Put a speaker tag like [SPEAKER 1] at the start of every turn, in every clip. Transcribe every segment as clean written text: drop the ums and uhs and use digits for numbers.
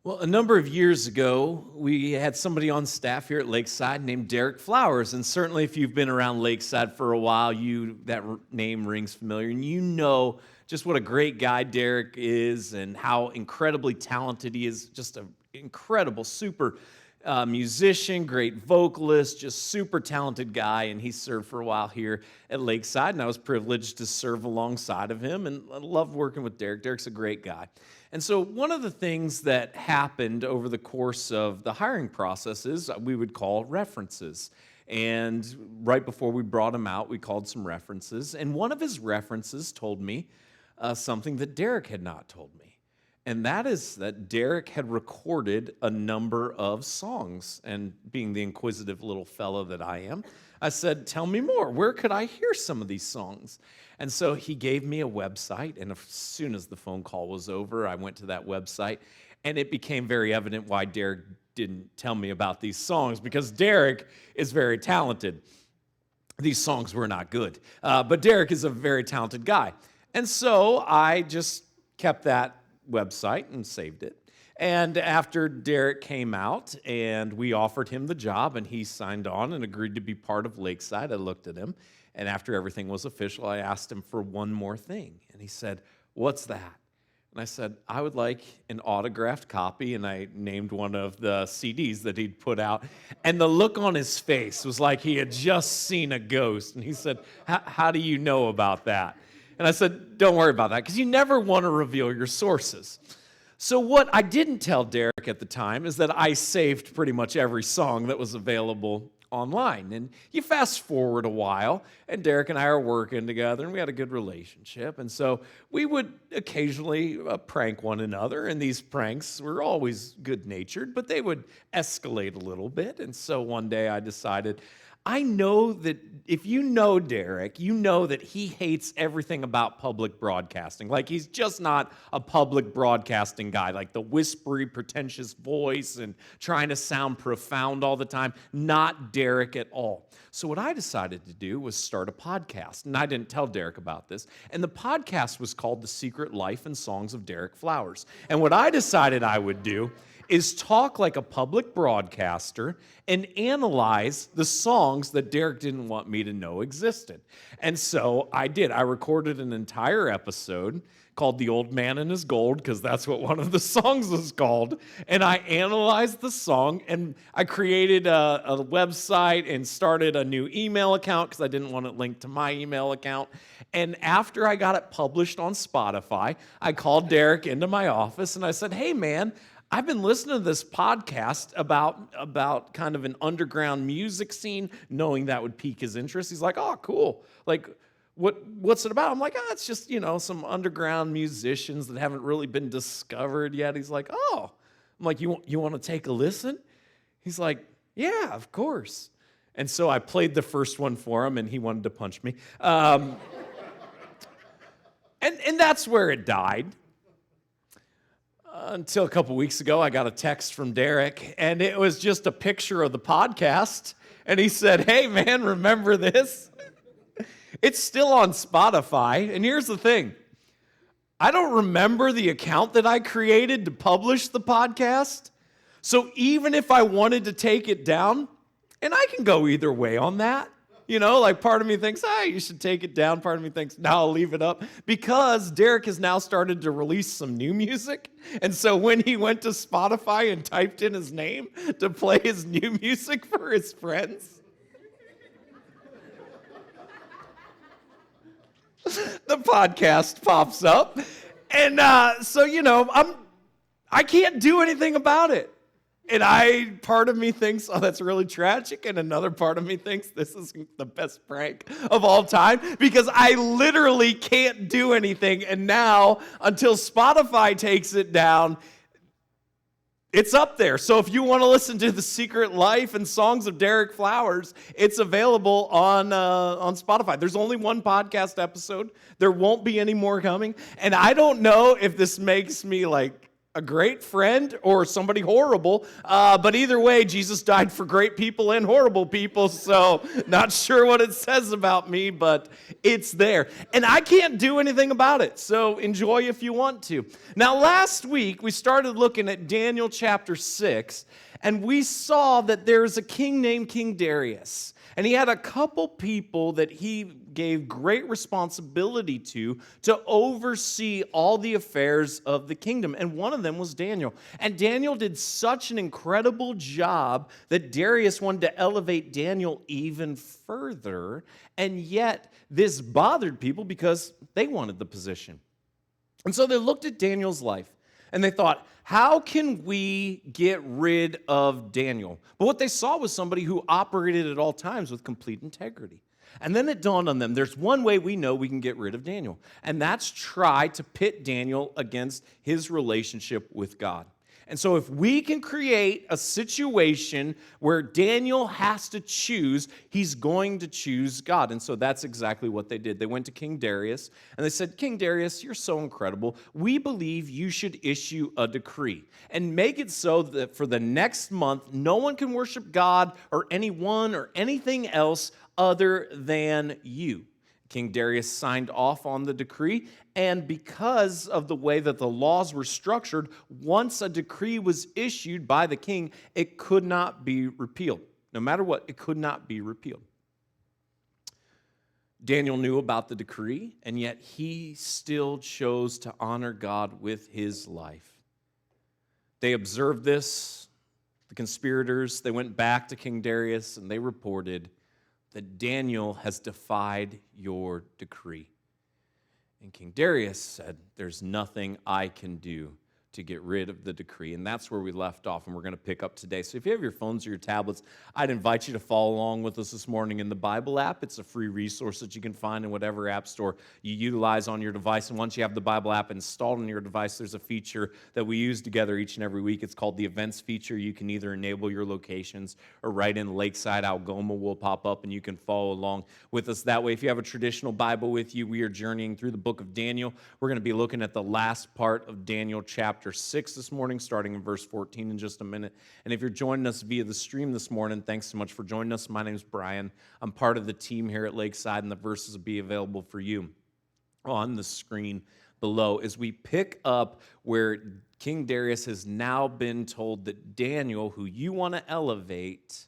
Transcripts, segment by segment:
[SPEAKER 1] Well, a number of years ago, we had somebody on staff here at Lakeside named Derek Flowers, and certainly if you've been around Lakeside for a while, name rings familiar, and you know just what a great guy Derek is and how incredibly talented he is, just an incredible, super musician, great vocalist, just super talented guy, and he served for a while here at Lakeside, and I was privileged to serve alongside of him, and I love working with Derek. Derek's a great guy. And so one of the things that happened over the course of the hiring process is we would call references. And right before we brought him out, we called some references. And one of his references told me something that Derek had not told me. And that is that Derek had recorded a number of songs. And being the inquisitive little fellow that I am, I said, tell me more. Where could I hear some of these songs? And so he gave me a website, and as soon as the phone call was over, I went to that website, and it became very evident why Derek didn't tell me about these songs, because Derek is very talented. These songs were not good, but Derek is a very talented guy. And so I just kept that website and saved it. And after Derek came out and we offered him the job and he signed on and agreed to be part of Lakeside, I looked at him, and after everything was official, I asked him for one more thing. And he said, what's that? And I said, I would like an autographed copy, and I named one of the CDs that he'd put out. And the look on his face was like he had just seen a ghost. And he said, how do you know about that? And I said, don't worry about that, because you never want to reveal your sources. So what I didn't tell Derek at the time is that I saved pretty much every song that was available online. And you fast forward a while, and Derek and I are working together, and we had a good relationship. And so we would occasionally prank one another, and these pranks were always good-natured, but they would escalate a little bit. And so one day I decided, I know that if you know Derek, you know that he hates everything about public broadcasting. Like, he's just not a public broadcasting guy, like the whispery, pretentious voice and trying to sound profound all the time. Not Derek at all. So what I decided to do was start a podcast, and I didn't tell Derek about this. And the podcast was called The Secret Life and Songs of Derek Flowers. And what I decided I would do is talk like a public broadcaster and analyze the songs that Derek didn't want me to know existed. And so I did. I recorded an entire episode called The Old Man and His Gold, because that's what one of the songs was called. And I analyzed the song, and I created a website and started a new email account because I didn't want it linked to my email account. And after I got it published on Spotify, I called Derek into my office and I said, hey, man, I've been listening to this podcast about kind of an underground music scene, knowing that would pique his interest. He's like, oh, cool. Like, what's it about? I'm like, it's just, some underground musicians that haven't really been discovered yet. He's like, oh. I'm like, you want to take a listen? He's like, yeah, of course. And so I played the first one for him, and he wanted to punch me. And that's where it died. Until a couple weeks ago, I got a text from Derek, and it was just a picture of the podcast. And he said, hey, man, remember this? It's still on Spotify. And here's the thing. I don't remember the account that I created to publish the podcast. So even if I wanted to take it down, and I can go either way on that. Like part of me thinks, you should take it down. Part of me thinks, no, I'll leave it up. Because Derek has now started to release some new music. And so when he went to Spotify and typed in his name to play his new music for his friends, the podcast pops up. And so, I can't do anything about it. And part of me thinks, oh, that's really tragic. And another part of me thinks this is the best prank of all time, because I literally can't do anything. And now, until Spotify takes it down, it's up there. So if you want to listen to The Secret Life and Songs of Derek Flowers, it's available on Spotify. There's only one podcast episode. There won't be any more coming. And I don't know if this makes me like a great friend or somebody horrible. But either way, Jesus died for great people and horrible people. So not sure what it says about me, but it's there. And I can't do anything about it. So enjoy if you want to. Now, last week, we started looking at Daniel chapter 6, and we saw that there's a king named King Darius. And he had a couple people that he gave great responsibility to oversee all the affairs of the kingdom. And one of them was Daniel. And Daniel did such an incredible job that Darius wanted to elevate Daniel even further. And yet, this bothered people because they wanted the position. And so they looked at Daniel's life. And they thought, how can we get rid of Daniel? But what they saw was somebody who operated at all times with complete integrity. And then it dawned on them, there's one way we know we can get rid of Daniel, and that's try to pit Daniel against his relationship with God. And so if we can create a situation where Daniel has to choose, he's going to choose God. And so that's exactly what they did. They went to King Darius, and they said, King Darius, you're so incredible. We believe you should issue a decree and make it so that for the next month, no one can worship God or anyone or anything else other than you. King Darius signed off on the decree, and because of the way that the laws were structured, once a decree was issued by the king, it could not be repealed. No matter what, it could not be repealed. Daniel knew about the decree, and yet he still chose to honor God with his life. They observed this, the conspirators, they went back to King Darius, and they reported that Daniel has defied your decree. And King Darius said, there's nothing I can do to get rid of the decree. And that's where we left off, and we're going to pick up today. So if you have your phones or your tablets, I'd invite you to follow along with us this morning in the Bible app. It's a free resource that you can find in whatever app store you utilize on your device. And once you have the Bible app installed on your device, there's a feature that we use together each and every week. It's called the Events feature. You can either enable your locations or write in Lakeside, Algoma will pop up, and you can follow along with us that way. If you have a traditional Bible with you, we are journeying through the book of Daniel. We're going to be looking at the last part of Daniel chapter 6 this morning, starting in verse 14 in just a minute. And if you're joining us via the stream this morning, thanks so much for joining us. My name is Brian. I'm part of the team here at Lakeside, and the verses will be available for you on the screen below as we pick up where King Darius has now been told that Daniel, who you want to elevate,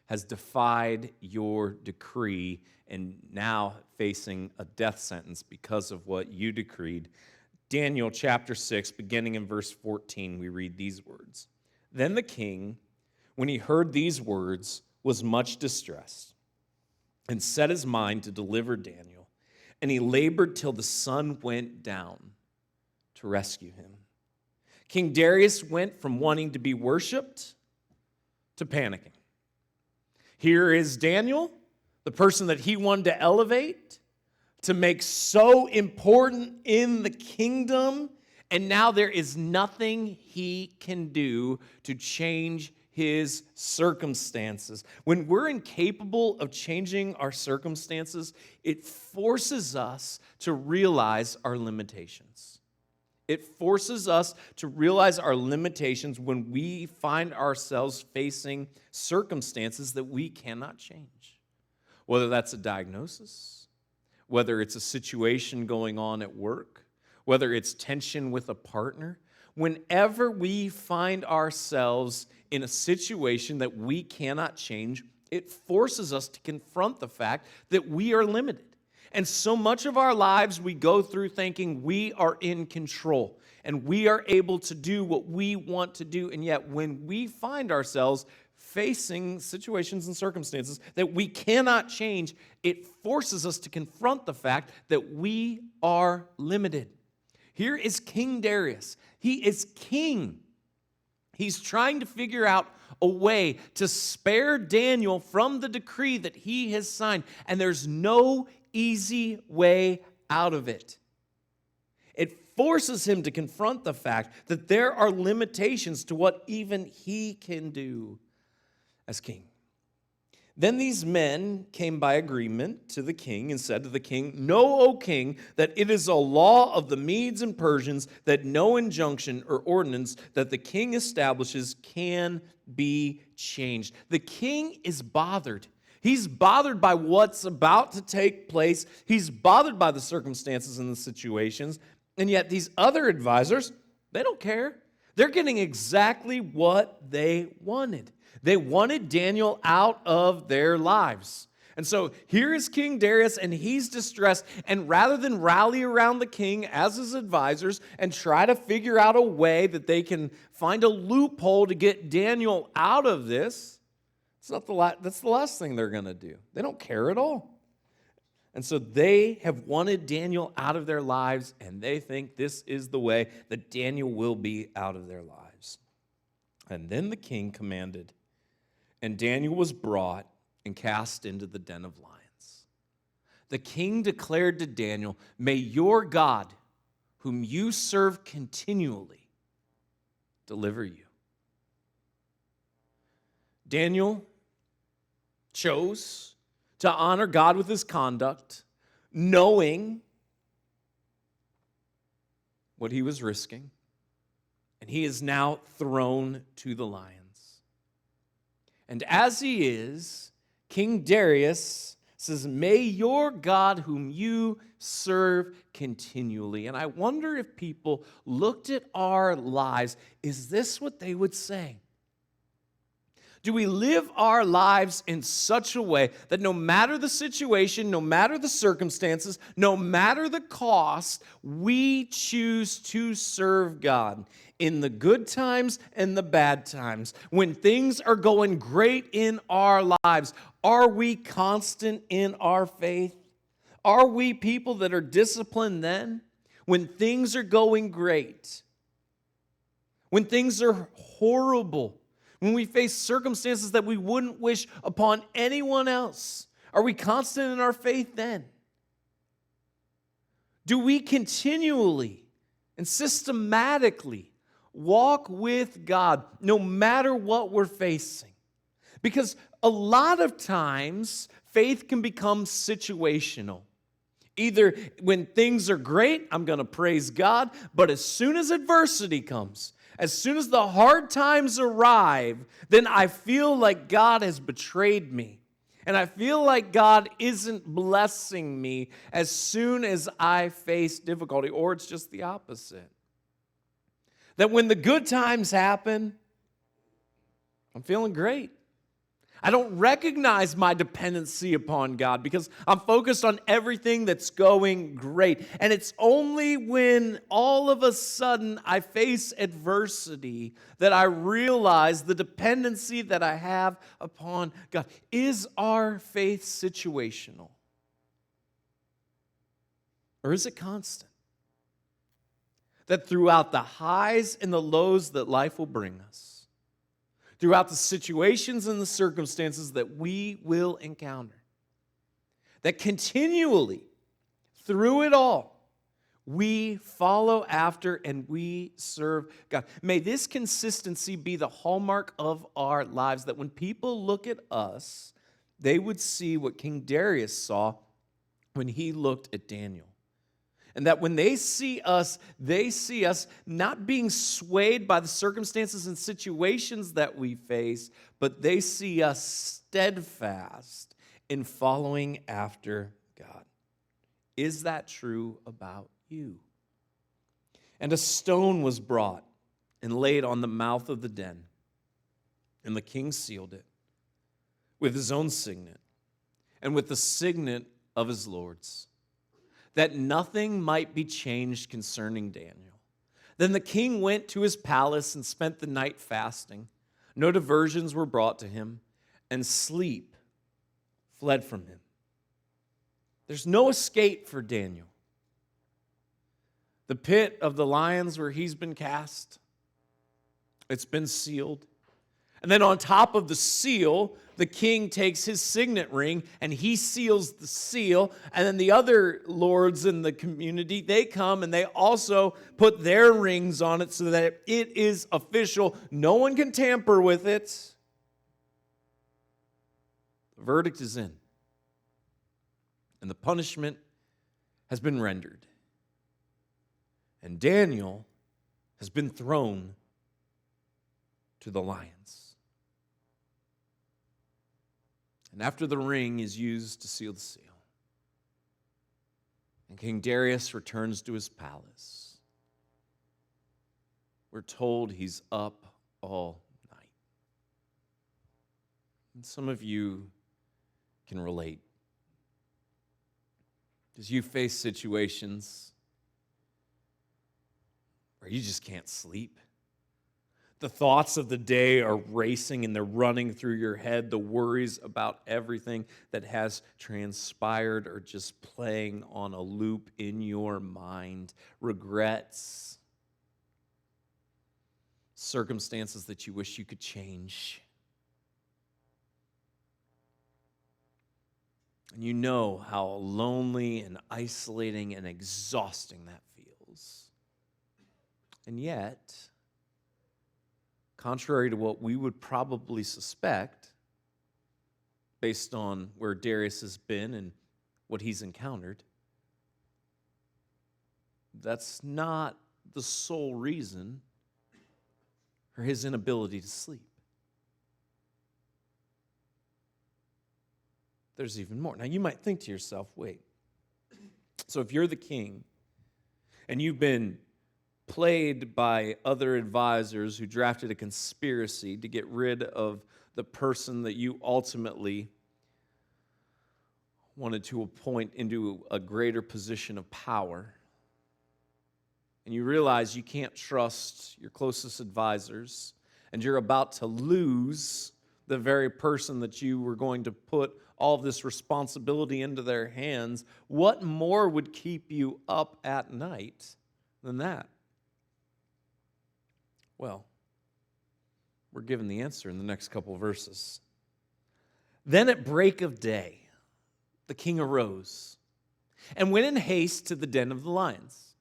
[SPEAKER 1] has defied your decree and now facing a death sentence because of what you decreed. Daniel chapter 6, beginning in verse 14, we read these words. Then the king, when he heard these words, was much distressed and set his mind to deliver Daniel. And he labored till the sun went down to rescue him. King Darius went from wanting to be worshiped to panicking. Here is Daniel, the person that he wanted to elevate, to make so important in the kingdom, and now there is nothing he can do to change his circumstances. When we're incapable of changing our circumstances, it forces us to realize our limitations. It forces us to realize our limitations when we find ourselves facing circumstances that we cannot change. Whether that's a diagnosis, whether it's a situation going on at work, whether it's tension with a partner, whenever we find ourselves in a situation that we cannot change, it forces us to confront the fact that we are limited. And so much of our lives we go through thinking we are in control and we are able to do what we want to do. And yet when we find ourselves facing situations and circumstances that we cannot change, it forces us to confront the fact that we are limited. Here is King Darius. He is king. He's trying to figure out a way to spare Daniel from the decree that he has signed, and there's no easy way out of it. It forces him to confront the fact that there are limitations to what even he can do as king. Then these men came by agreement to the king and said to the king, "Know, O king, that it is a law of the Medes and Persians that no injunction or ordinance that the king establishes can be changed." The king is bothered. He's bothered by what's about to take place. He's bothered by the circumstances and the situations. And yet these other advisors, they don't care. They're getting exactly what they wanted. They wanted Daniel out of their lives. And so here is King Darius, and he's distressed. And rather than rally around the king as his advisors and try to figure out a way that they can find a loophole to get Daniel out of this, that's the last thing they're going to do. They don't care at all. And so they have wanted Daniel out of their lives, and they think this is the way that Daniel will be out of their lives. And then the king commanded, and Daniel was brought and cast into the den of lions. The king declared to Daniel, "May your God, whom you serve continually, deliver you." Daniel chose to honor God with his conduct, knowing what he was risking, and he is now thrown to the lions. And as he is, King Darius says, "May your God whom you serve continually." And I wonder if people looked at our lives, is this what they would say? Do we live our lives in such a way that no matter the situation, no matter the circumstances, no matter the cost, we choose to serve God in the good times and the bad times? When things are going great in our lives, are we constant in our faith? Are we people that are disciplined then? When things are going great, when things are horrible, when we face circumstances that we wouldn't wish upon anyone else, are we constant in our faith then? Do we continually and systematically walk with God no matter what we're facing? Because a lot of times, faith can become situational. Either when things are great, I'm going to praise God, but as soon as adversity comes, as soon as the hard times arrive, then I feel like God has betrayed me. And I feel like God isn't blessing me as soon as I face difficulty. Or it's just the opposite. That when the good times happen, I'm feeling great. I don't recognize my dependency upon God because I'm focused on everything that's going great. And it's only when all of a sudden I face adversity that I realize the dependency that I have upon God. Is our faith situational? Or is it constant? That throughout the highs and the lows that life will bring us, throughout the situations and the circumstances that we will encounter, that continually, through it all, we follow after and we serve God. May this consistency be the hallmark of our lives, that when people look at us, they would see what King Darius saw when he looked at Daniel. And that when they see us not being swayed by the circumstances and situations that we face, but they see us steadfast in following after God. Is that true about you? And a stone was brought and laid on the mouth of the den, and the king sealed it with his own signet and with the signet of his lords, that nothing might be changed concerning Daniel. Then the king went to his palace and spent the night fasting. No diversions were brought to him, and sleep fled from him. There's no escape for Daniel. The pit of the lions where he's been cast, it's been sealed. And then on top of the seal, the king takes his signet ring and he seals the seal. And then the other lords in the community, they come and they also put their rings on it so that it is official. No one can tamper with it. The verdict is in, and the punishment has been rendered. And Daniel has been thrown to the lions. And after the ring is used to seal the seal, and King Darius returns to his palace, we're told he's up all night. And some of you can relate, because you face situations where you just can't sleep. The thoughts of the day are racing and they're running through your head. The worries about everything that has transpired are just playing on a loop in your mind. Regrets, circumstances that you wish you could change. And you know how lonely and isolating and exhausting that feels. And yet, contrary to what we would probably suspect, based on where Darius has been and what he's encountered, that's not the sole reason for his inability to sleep. There's even more. Now, you might think to yourself, wait, so if you're the king and you've been played by other advisors who drafted a conspiracy to get rid of the person that you ultimately wanted to appoint into a greater position of power, and you realize you can't trust your closest advisors, and you're about to lose the very person that you were going to put all of this responsibility into their hands, what more would keep you up at night than that? Well, we're given the answer in the next couple of verses. Then at break of day, the king arose and went in haste to the den of the lions.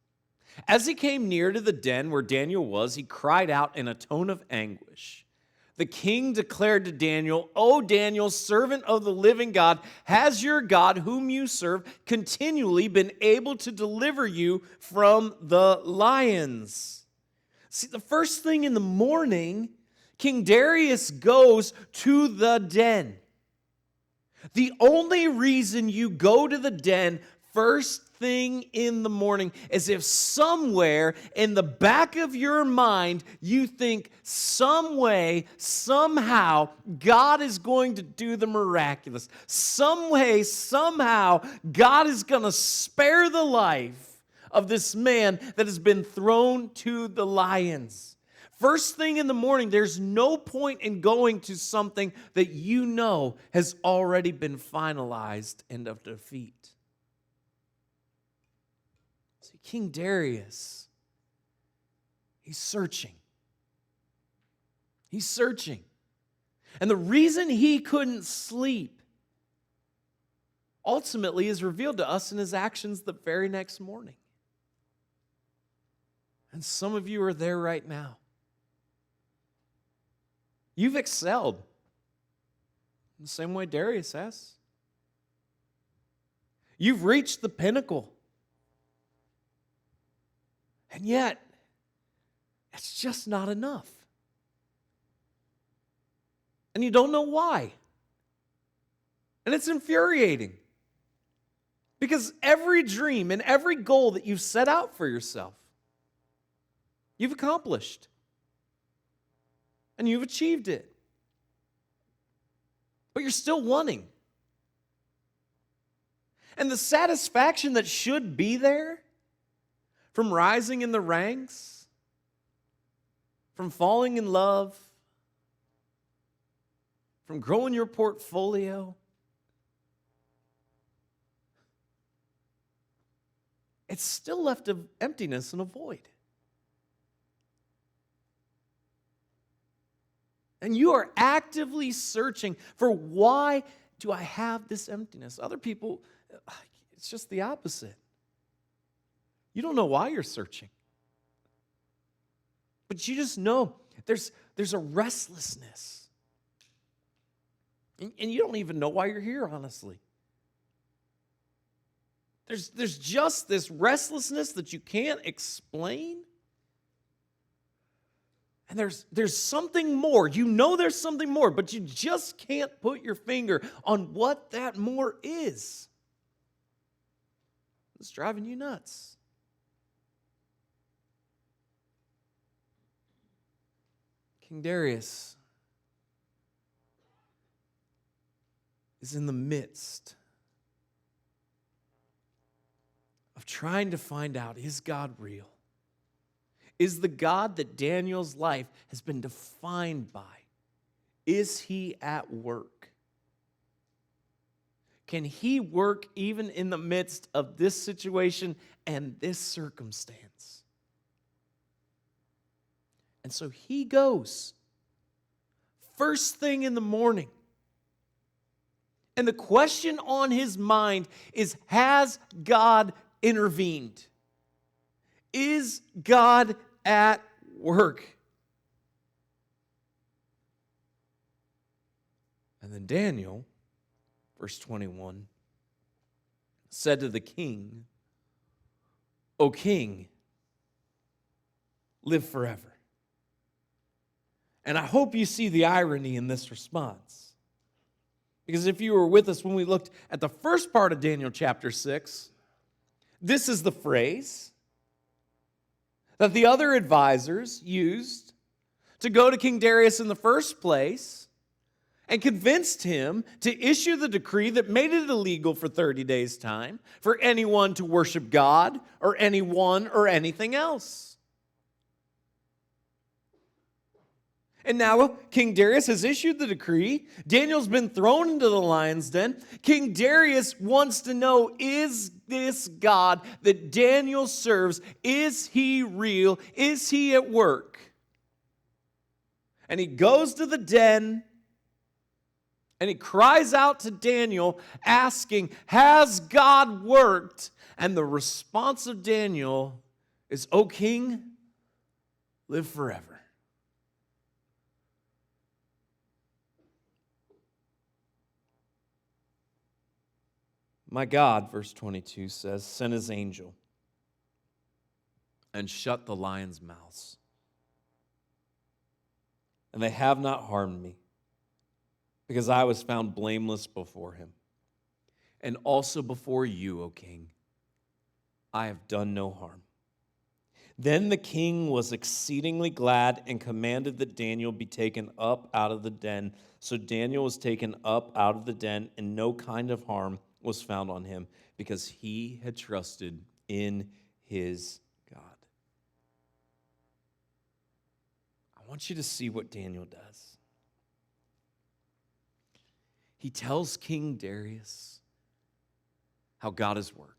[SPEAKER 1] As he came near to the den where Daniel was, he cried out in a tone of anguish. The king declared to Daniel, "O Daniel, servant of the living God, has your God, whom you serve, continually been able to deliver you from the lions?" See, the first thing in the morning, King Darius goes to the den. The only reason you go to the den first thing in the morning is if somewhere in the back of your mind you think some way, somehow, God is going to do the miraculous. Some way, somehow, God is going to spare the life of this man that has been thrown to the lions. First thing in the morning, there's no point in going to something that you know has already been finalized and of defeat. See, King Darius, he's searching. He's searching. And the reason he couldn't sleep ultimately is revealed to us in his actions the very next morning. And some of you are there right now. You've excelled in the same way Darius has. You've reached the pinnacle. And yet, it's just not enough. And you don't know why. And it's infuriating. Because every dream and every goal that you've set out for yourself, you've accomplished. And you've achieved it. But you're still wanting. And the satisfaction that should be there from rising in the ranks, from falling in love, from growing your portfolio, it's still left of emptiness and a void. And you are actively searching for, why do I have this emptiness? Other people, it's just the opposite. You don't know why you're searching. But you just know there's a restlessness. And you don't even know why you're here, honestly. There's just this restlessness that you can't explain. And there's something more. You know there's something more, but you just can't put your finger on what that more is. It's driving you nuts. King Darius is in the midst of trying to find out, is God real? Is the God that Daniel's life has been defined by, is he at work? Can he work even in the midst of this situation and this circumstance? And so he goes first thing in the morning. And the question on his mind is, has God intervened? Is God at work? And then Daniel, verse 21, said to the king, O king, live forever. And I hope you see the irony in this response. Because if you were with us when we looked at the first part of Daniel chapter 6, this is the phrase that the other advisors used to go to King Darius in the first place and convinced him to issue the decree that made it illegal for 30 days' time for anyone to worship God or anyone or anything else. And now King Darius has issued the decree. Daniel's been thrown into the lion's den. King Darius wants to know, is this God that Daniel serves, is he real? Is he at work? And he goes to the den and he cries out to Daniel asking, has God worked? And the response of Daniel is, O king, live forever. My God, verse 22 says, sent his angel and shut the lions' mouths. And they have not harmed me, because I was found blameless before him. And also before you, O king, I have done no harm. Then the king was exceedingly glad and commanded that Daniel be taken up out of the den. So Daniel was taken up out of the den, and no kind of harm was found on him, because he had trusted in his God. I want you to see what Daniel does. He tells King Darius how God has worked.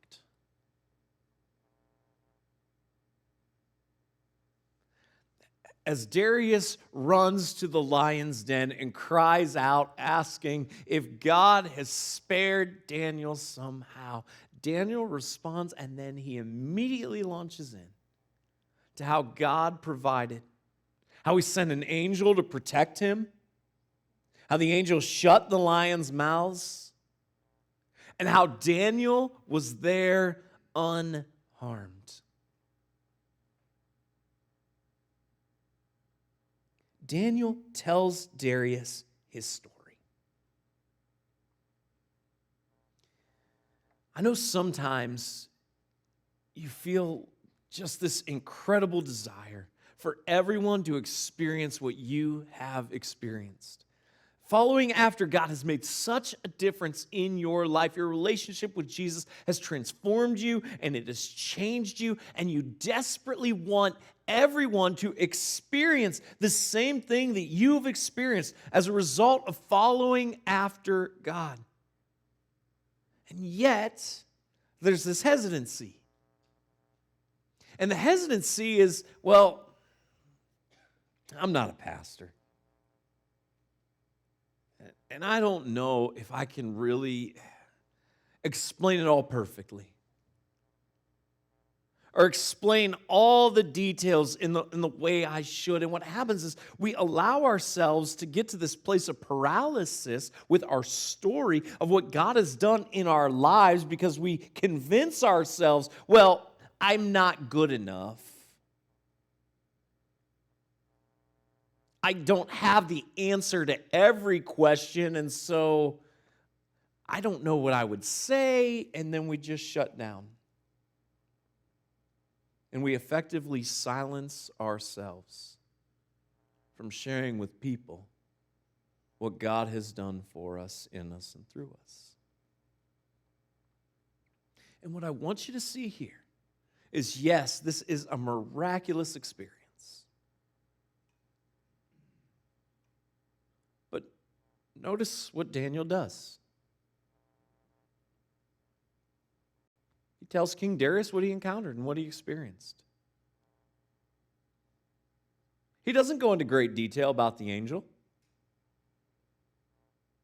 [SPEAKER 1] As Darius runs to the lion's den and cries out, asking if God has spared Daniel somehow, Daniel responds, and then he immediately launches in to how God provided, how he sent an angel to protect him, how the angel shut the lions' mouths, and how Daniel was there unharmed. Daniel tells Darius his story. I know sometimes you feel just this incredible desire for everyone to experience what you have experienced. Following after God has made such a difference in your life. Your relationship with Jesus has transformed you and it has changed you, and you desperately want everyone to experience the same thing that you've experienced as a result of following after God. And yet, there's this hesitancy. And the hesitancy is, well, I'm not a pastor. And I don't know if I can really explain it all perfectly. or explain all the details in the way I should. And what happens is we allow ourselves to get to this place of paralysis with our story of what God has done in our lives because we convince ourselves, well, I'm not good enough. I don't have the answer to every question, and so I don't know what I would say, and then we just shut down. And we effectively silence ourselves from sharing with people what God has done for us, in us, and through us. And what I want you to see here is, yes, this is a miraculous experience. But notice what Daniel does. He tells King Darius what he encountered and what he experienced. He doesn't go into great detail about the angel,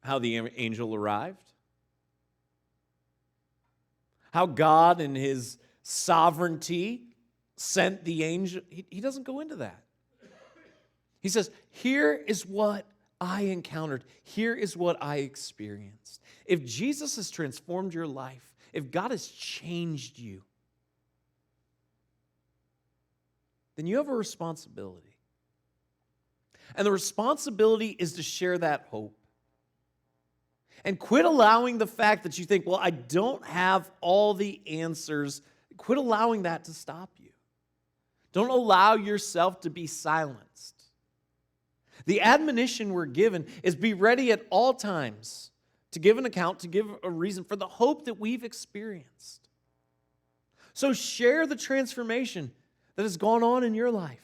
[SPEAKER 1] how the angel arrived, how God in his sovereignty sent the angel. He doesn't go into that. He says, here is what I encountered. Here is what I experienced. If Jesus has transformed your life, if God has changed you, then you have a responsibility. And the responsibility is to share that hope. And quit allowing the fact that you think, well, I don't have all the answers. Quit allowing that to stop you. Don't allow yourself to be silenced. The admonition we're given is be ready at all times to give an account, to give a reason for the hope that we've experienced. So share the transformation that has gone on in your life.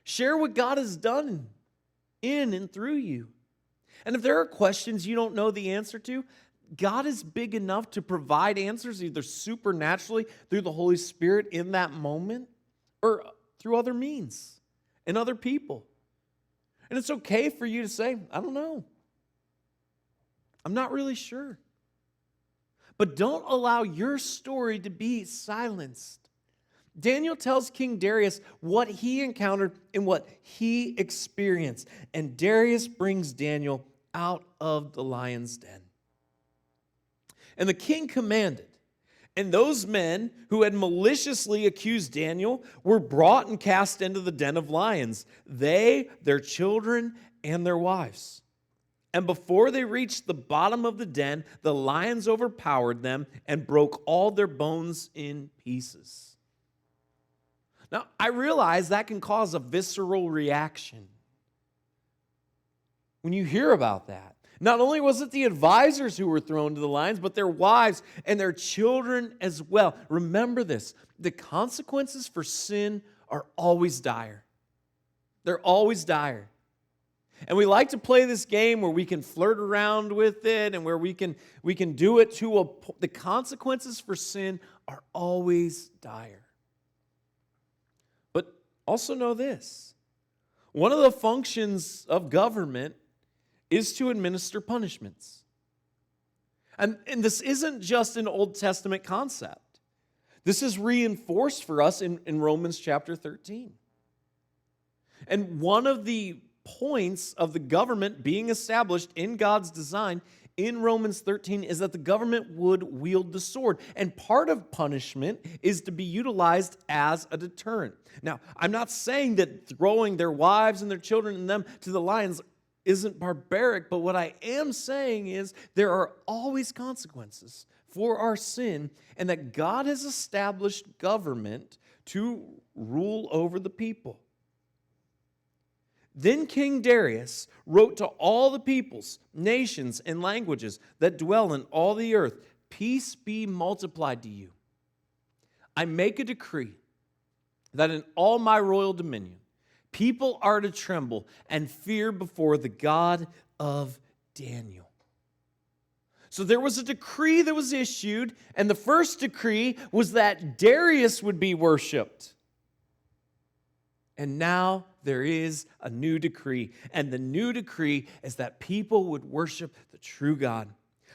[SPEAKER 1] Share what God has done in and through you. And if there are questions you don't know the answer to, God is big enough to provide answers either supernaturally through the Holy Spirit in that moment or through other means and other people. And it's okay for you to say, I don't know. I'm not really sure. But don't allow your story to be silenced. Daniel tells King Darius what he encountered and what he experienced. And Darius brings Daniel out of the lion's den. And the king commanded, and those men who had maliciously accused Daniel were brought and cast into the den of lions, they, their children, and their wives. And before they reached the bottom of the den, the lions overpowered them and broke all their bones in pieces. Now, I realize that can cause a visceral reaction when you hear about that. Not only was it the advisors who were thrown to the lions, but their wives and their children as well. Remember this, the consequences for sin are always dire. They're always dire. And we like to play this game where we can flirt around with it and where we can do it to the consequences for sin are always dire. But also know this. One of the functions of government is to administer punishments. And this isn't just an Old Testament concept. This is reinforced for us in Romans chapter 13. And one of the points of the government being established in God's design in Romans 13 is that the government would wield the sword. And part of punishment is to be utilized as a deterrent. Now, I'm not saying that throwing their wives and their children and them to the lions isn't barbaric, but what I am saying is there are always consequences for our sin, and that God has established government to rule over the people. Then King Darius wrote to all the peoples, nations, and languages that dwell in all the earth, peace be multiplied to you. I make a decree that in all my royal dominion, people are to tremble and fear before the God of Daniel. So there was a decree that was issued, and the first decree was that Darius would be worshipped. And now there is a new decree, and the new decree is that people would worship the true God.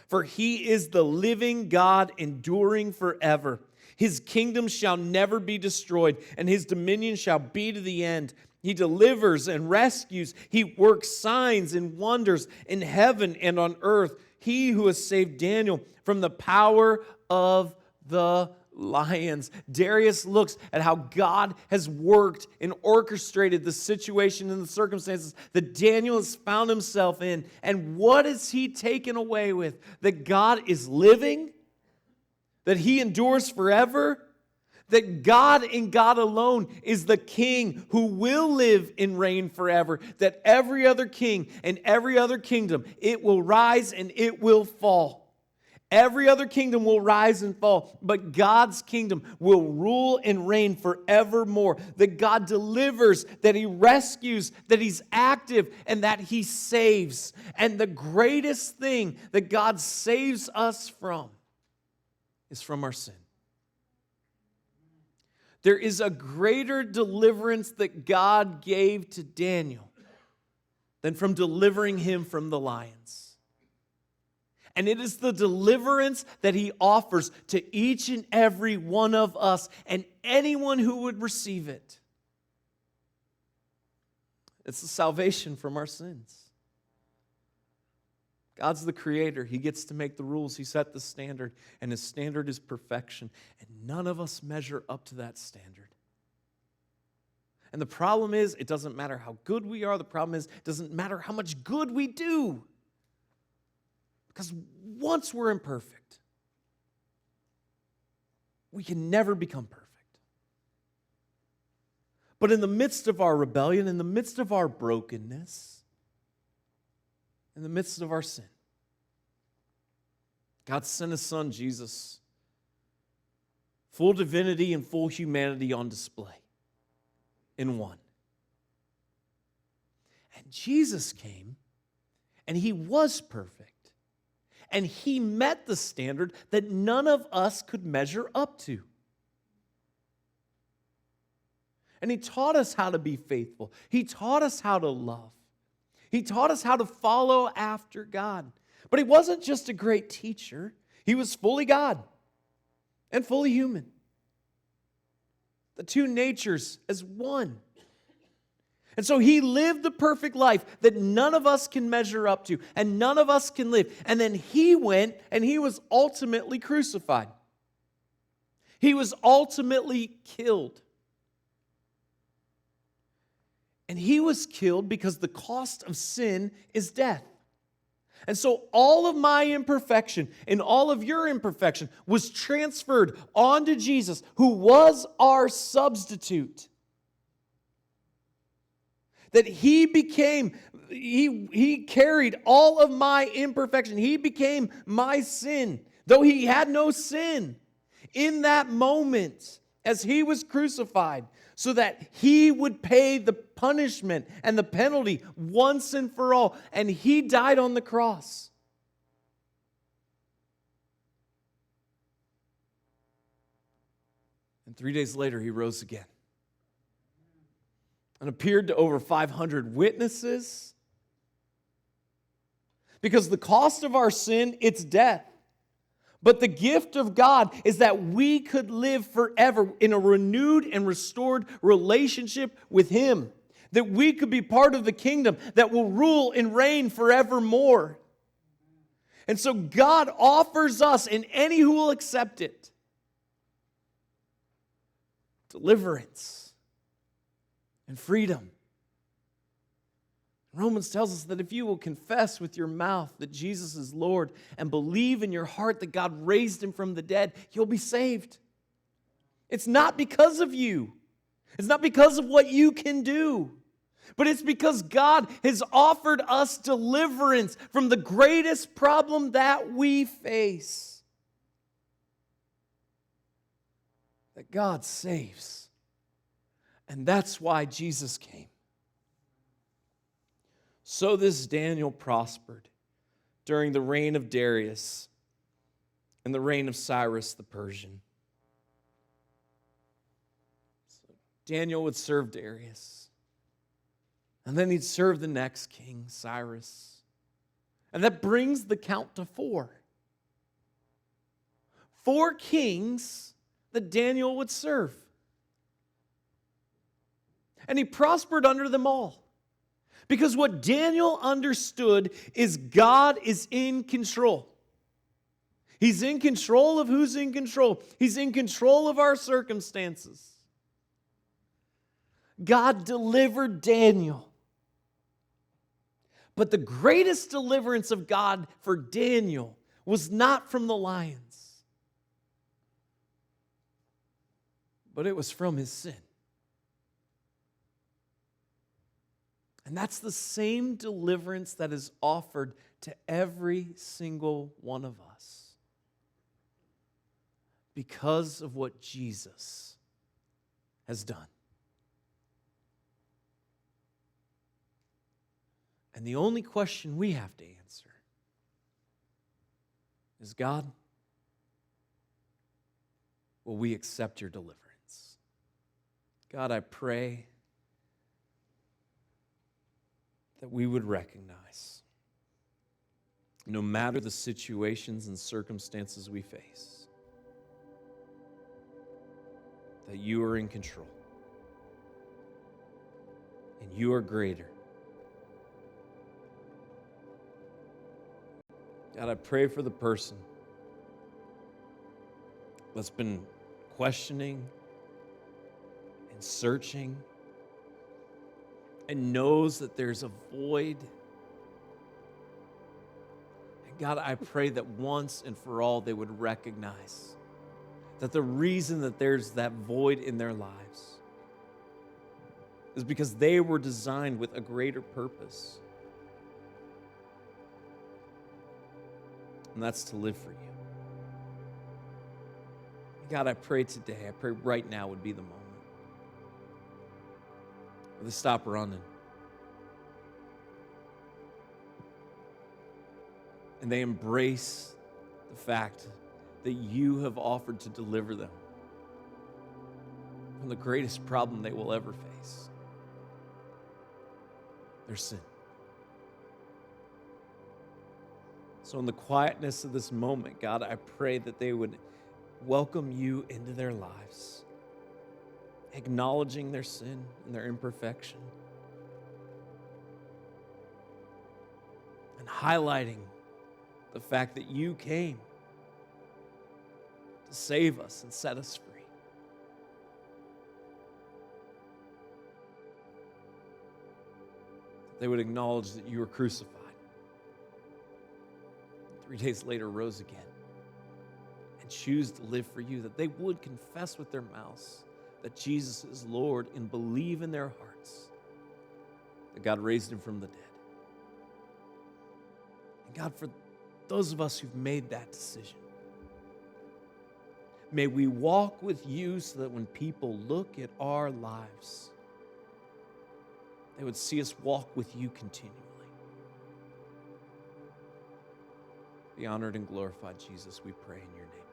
[SPEAKER 1] For he is the living God, enduring forever. His kingdom shall never be destroyed, and his dominion shall be to the end. He delivers and rescues. He works signs and wonders in heaven and on earth. He who has saved Daniel from the power of the lions. Darius looks at how God has worked and orchestrated the situation and the circumstances that Daniel has found himself in. And what is he taken away with? That God is living, that he endures forever, that God and God alone is the king who will live and reign forever, that every other king and every other kingdom, it will rise and it will fall. Every other kingdom will rise and fall, but God's kingdom will rule and reign forevermore. That God delivers, that he rescues, that he's active, and that he saves. And the greatest thing that God saves us from is from our sin. There is a greater deliverance that God gave to Daniel than from delivering him from the lions. And it is the deliverance that he offers to each and every one of us and anyone who would receive it. It's the salvation from our sins. God's the creator. He gets to make the rules. He set the standard, and his standard is perfection. And none of us measure up to that standard. And the problem is, it doesn't matter how good we are. The problem is, it doesn't matter how much good we do. Because once we're imperfect, we can never become perfect. But in the midst of our rebellion, in the midst of our brokenness, in the midst of our sin, God sent his son, Jesus, full divinity and full humanity on display in one. And Jesus came, and he was perfect. And he met the standard that none of us could measure up to. And he taught us how to be faithful. He taught us how to love. He taught us how to follow after God. But he wasn't just a great teacher. He was fully God and fully human. The two natures as one. And so he lived the perfect life that none of us can measure up to and none of us can live. And then he went and he was ultimately crucified. He was ultimately killed. And he was killed because the cost of sin is death. And so all of my imperfection and all of your imperfection was transferred onto Jesus, who was our substitute. That he became, he carried all of my imperfection. He became my sin, though he had no sin in that moment as he was crucified, so that he would pay the punishment and the penalty once and for all. And he died on the cross. And 3 days later, he rose again and appeared to over 500 witnesses. Because the cost of our sin, it's death. But the gift of God is that we could live forever in a renewed and restored relationship with him. That we could be part of the kingdom that will rule and reign forevermore. And so God offers us, and any who will accept it, deliverance and freedom. Romans tells us that if you will confess with your mouth that Jesus is Lord and believe in your heart that God raised him from the dead, you'll be saved. It's not because of you. It's not because of what you can do. But it's because God has offered us deliverance from the greatest problem that we face. That God saves. And that's why Jesus came. So this Daniel prospered during the reign of Darius and the reign of Cyrus the Persian. So Daniel would serve Darius. And then he'd serve the next king, Cyrus. And that brings the count to 4. 4 kings that Daniel would serve. And he prospered under them all. Because what Daniel understood is God is in control. He's in control of who's in control. He's in control of our circumstances. God delivered Daniel. But the greatest deliverance of God for Daniel was not from the lions, but it was from his sin. And that's the same deliverance that is offered to every single one of us because of what Jesus has done. And the only question we have to answer is, God, will we accept your deliverance? God, I pray that we would recognize, no matter the situations and circumstances we face, that you are in control and you are greater. God, I pray for the person that's been questioning and searching and knows that there's a void. And God, I pray that once and for all they would recognize that the reason that there's that void in their lives is because they were designed with a greater purpose. And that's to live for you. God, I pray today, I pray right now would be the moment where they stop running and they embrace the fact that you have offered to deliver them from the greatest problem they will ever face, their sin. So in the quietness of this moment, God, I pray that they would welcome you into their lives, acknowledging their sin and their imperfection, and highlighting the fact that you came to save us and set us free. They would acknowledge that you were crucified. 3 days later rose again and choose to live for you, that they would confess with their mouths that Jesus is Lord and believe in their hearts that God raised him from the dead. And God, for those of us who've made that decision, may we walk with you so that when people look at our lives, they would see us walk with you continually. Be honored and glorified, Jesus, we pray in your name.